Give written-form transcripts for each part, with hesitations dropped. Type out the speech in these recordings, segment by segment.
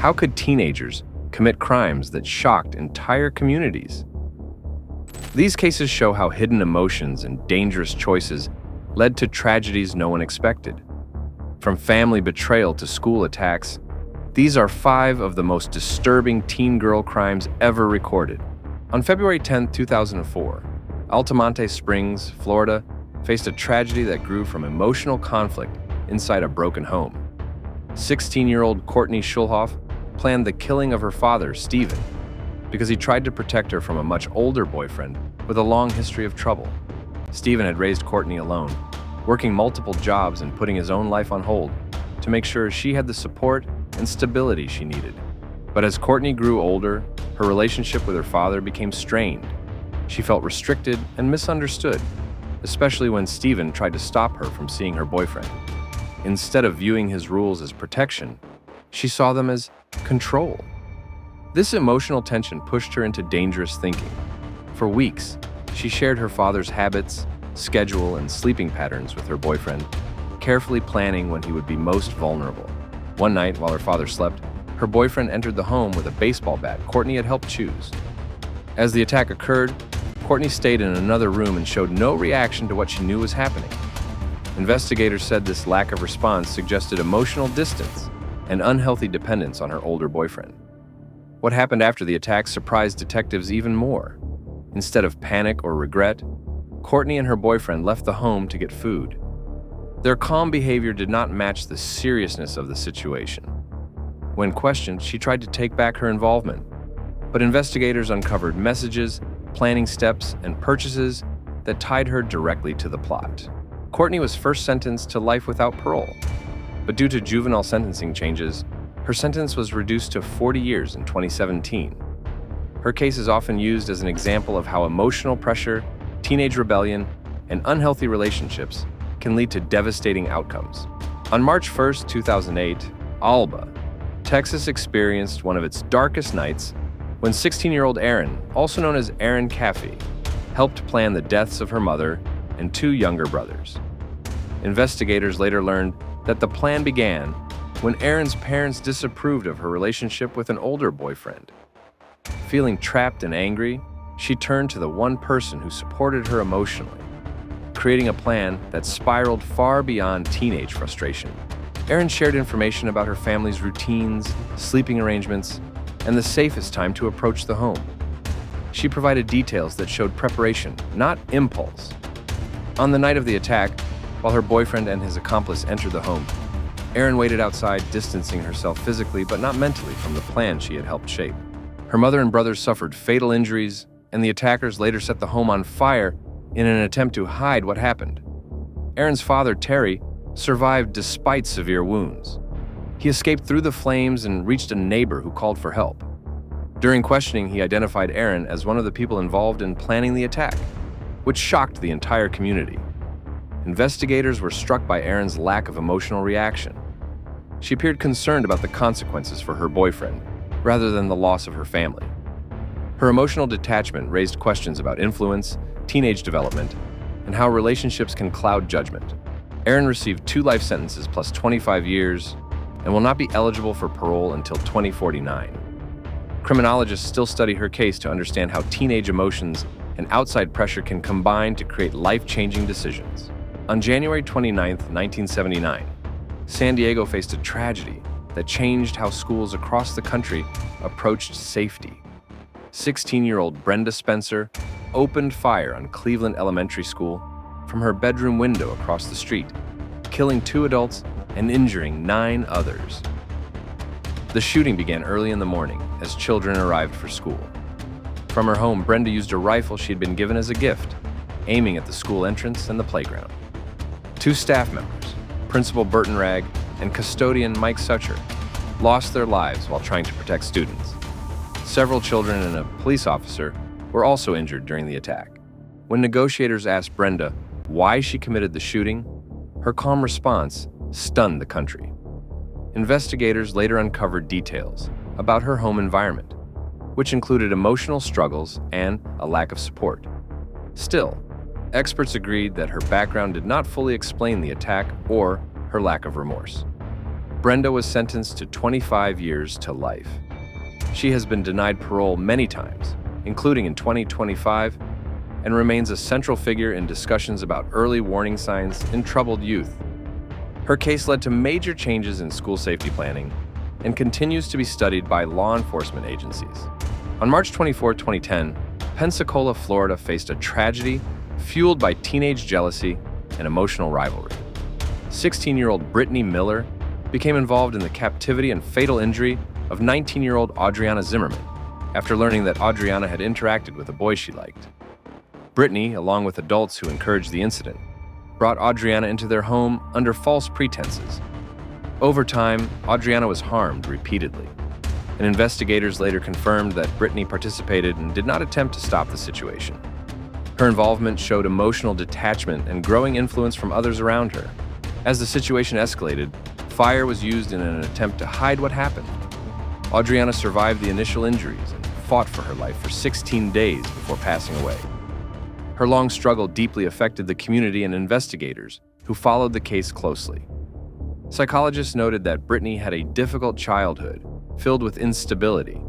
How could teenagers commit crimes that shocked entire communities? These cases show how hidden emotions and dangerous choices led to tragedies no one expected. From family betrayal to school attacks, these are 5 of the most disturbing teen girl crimes ever recorded. On February 10, 2004, Altamonte Springs, Florida, faced a tragedy that grew from emotional conflict inside a broken home. 16-year-old Courtney Schulhoff planned the killing of her father, Stephen, because he tried to protect her from a much older boyfriend with a long history of trouble. Stephen had raised Courtney alone, working multiple jobs and putting his own life on hold to make sure she had the support and stability she needed. But as Courtney grew older, her relationship with her father became strained. She felt restricted and misunderstood, especially when Stephen tried to stop her from seeing her boyfriend. Instead of viewing his rules as protection, she saw them as control. This emotional tension pushed her into dangerous thinking. For weeks, she shared her father's habits, schedule, and sleeping patterns with her boyfriend, carefully planning when he would be most vulnerable. One night, while her father slept, her boyfriend entered the home with a baseball bat Courtney had helped choose. As the attack occurred, Courtney stayed in another room and showed no reaction to what she knew was happening. Investigators said this lack of response suggested emotional distance and unhealthy dependence on her older boyfriend. What happened after the attack surprised detectives even more. Instead of panic or regret, Courtney and her boyfriend left the home to get food. Their calm behavior did not match the seriousness of the situation. When questioned, she tried to take back her involvement, but investigators uncovered messages, planning steps, and purchases that tied her directly to the plot. Courtney was first sentenced to life without parole, but due to juvenile sentencing changes, her sentence was reduced to 40 years in 2017. Her case is often used as an example of how emotional pressure, teenage rebellion, and unhealthy relationships can lead to devastating outcomes. On March 1, 2008, Alba, Texas experienced one of its darkest nights when 16-year-old Erin, also known as Erin Caffey, helped plan the deaths of her mother and 2 younger brothers. Investigators later learned that the plan began when Erin's parents disapproved of her relationship with an older boyfriend. Feeling trapped and angry, she turned to the one person who supported her emotionally, creating a plan that spiraled far beyond teenage frustration. Erin shared information about her family's routines, sleeping arrangements, and the safest time to approach the home. She provided details that showed preparation, not impulse. On the night of the attack, while her boyfriend and his accomplice entered the home, Erin waited outside, distancing herself physically but not mentally from the plan she had helped shape. Her mother and brothers suffered fatal injuries, and the attackers later set the home on fire in an attempt to hide what happened. Erin's father, Terry, survived despite severe wounds. He escaped through the flames and reached a neighbor who called for help. During questioning, he identified Erin as one of the people involved in planning the attack, which shocked the entire community. Investigators were struck by Erin's lack of emotional reaction. She appeared concerned about the consequences for her boyfriend, rather than the loss of her family. Her emotional detachment raised questions about influence, teenage development, and how relationships can cloud judgment. Erin received 2 life sentences plus 25 years and will not be eligible for parole until 2049. Criminologists still study her case to understand how teenage emotions and outside pressure can combine to create life-changing decisions. On January 29, 1979, San Diego faced a tragedy that changed how schools across the country approached safety. 16-year-old Brenda Spencer opened fire on Cleveland Elementary School from her bedroom window across the street, killing 2 adults and injuring 9 others. The shooting began early in the morning as children arrived for school. From her home, Brenda used a rifle she had been given as a gift, aiming at the school entrance and the playground. 2 staff members, Principal Burton Ragg and custodian Mike Sucher, lost their lives while trying to protect students. Several children and a police officer were also injured during the attack. When negotiators asked Brenda why she committed the shooting, her calm response stunned the country. Investigators later uncovered details about her home environment, which included emotional struggles and a lack of support. Still, experts agreed that her background did not fully explain the attack or her lack of remorse. Brenda was sentenced to 25 years to life. She has been denied parole many times, including in 2025, and remains a central figure in discussions about early warning signs in troubled youth. Her case led to major changes in school safety planning and continues to be studied by law enforcement agencies. On March 24, 2010, Pensacola, Florida faced a tragedy fueled by teenage jealousy and emotional rivalry. 16-year-old Brittany Miller became involved in the captivity and fatal injury of 19-year-old Adriana Zimmerman after learning that Adriana had interacted with a boy she liked. Brittany, along with adults who encouraged the incident, brought Adriana into their home under false pretenses. Over time, Adriana was harmed repeatedly, and investigators later confirmed that Brittany participated and did not attempt to stop the situation. Her involvement showed emotional detachment and growing influence from others around her. As the situation escalated, fire was used in an attempt to hide what happened. Adriana survived the initial injuries and fought for her life for 16 days before passing away. Her long struggle deeply affected the community and investigators who followed the case closely. Psychologists noted that Brittany had a difficult childhood filled with instability,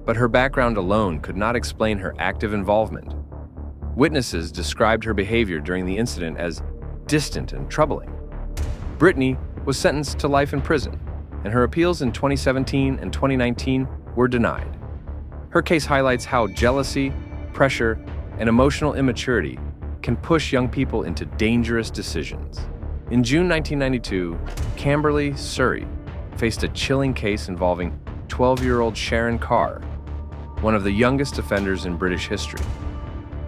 but her background alone could not explain her active involvement. Witnesses described her behavior during the incident as distant and troubling. Brittany was sentenced to life in prison, and her appeals in 2017 and 2019 were denied. Her case highlights how jealousy, pressure, and emotional immaturity can push young people into dangerous decisions. In June 1992, Camberley, Surrey, faced a chilling case involving 12-year-old Sharon Carr, one of the youngest offenders in British history.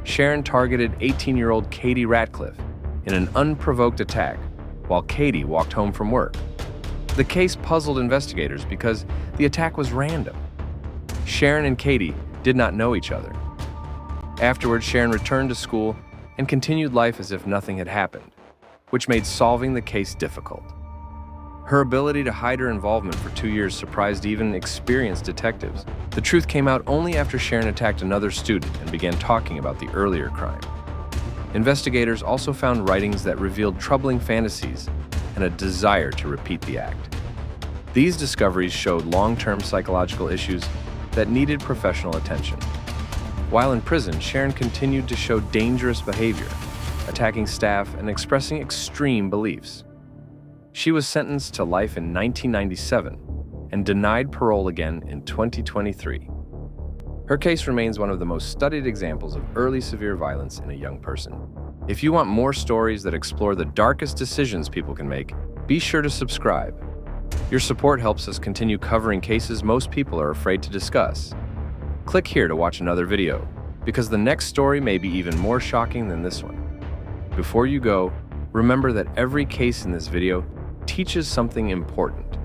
Sharon targeted 18-year-old Katie Ratcliffe in an unprovoked attack while Katie walked home from work. The case puzzled investigators because the attack was random. Sharon and Katie did not know each other. Afterwards, Sharon returned to school and continued life as if nothing had happened, which made solving the case difficult. Her ability to hide her involvement for 2 years surprised even experienced detectives. The truth came out only after Sharon attacked another student and began talking about the earlier crime. Investigators also found writings that revealed troubling fantasies and a desire to repeat the act. These discoveries showed long-term psychological issues that needed professional attention. While in prison, Sharon continued to show dangerous behavior, attacking staff and expressing extreme beliefs. She was sentenced to life in 1997 and denied parole again in 2023. Her case remains one of the most studied examples of early severe violence in a young person. If you want more stories that explore the darkest decisions people can make, be sure to subscribe. Your support helps us continue covering cases most people are afraid to discuss. Click here to watch another video, because the next story may be even more shocking than this one. Before you go, remember that every case in this video teaches something important.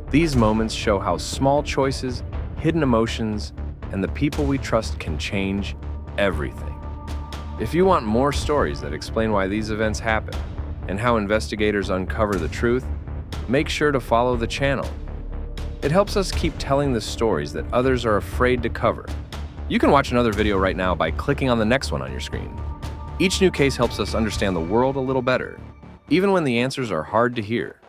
These moments show how small choices, hidden emotions, and the people we trust can change everything. If you want more stories that explain why these events happen and how investigators uncover the truth, make sure to follow the channel. It helps us keep telling the stories that others are afraid to cover. You can watch another video right now by clicking on the next one on your screen. Each new case helps us understand the world a little better, even when the answers are hard to hear.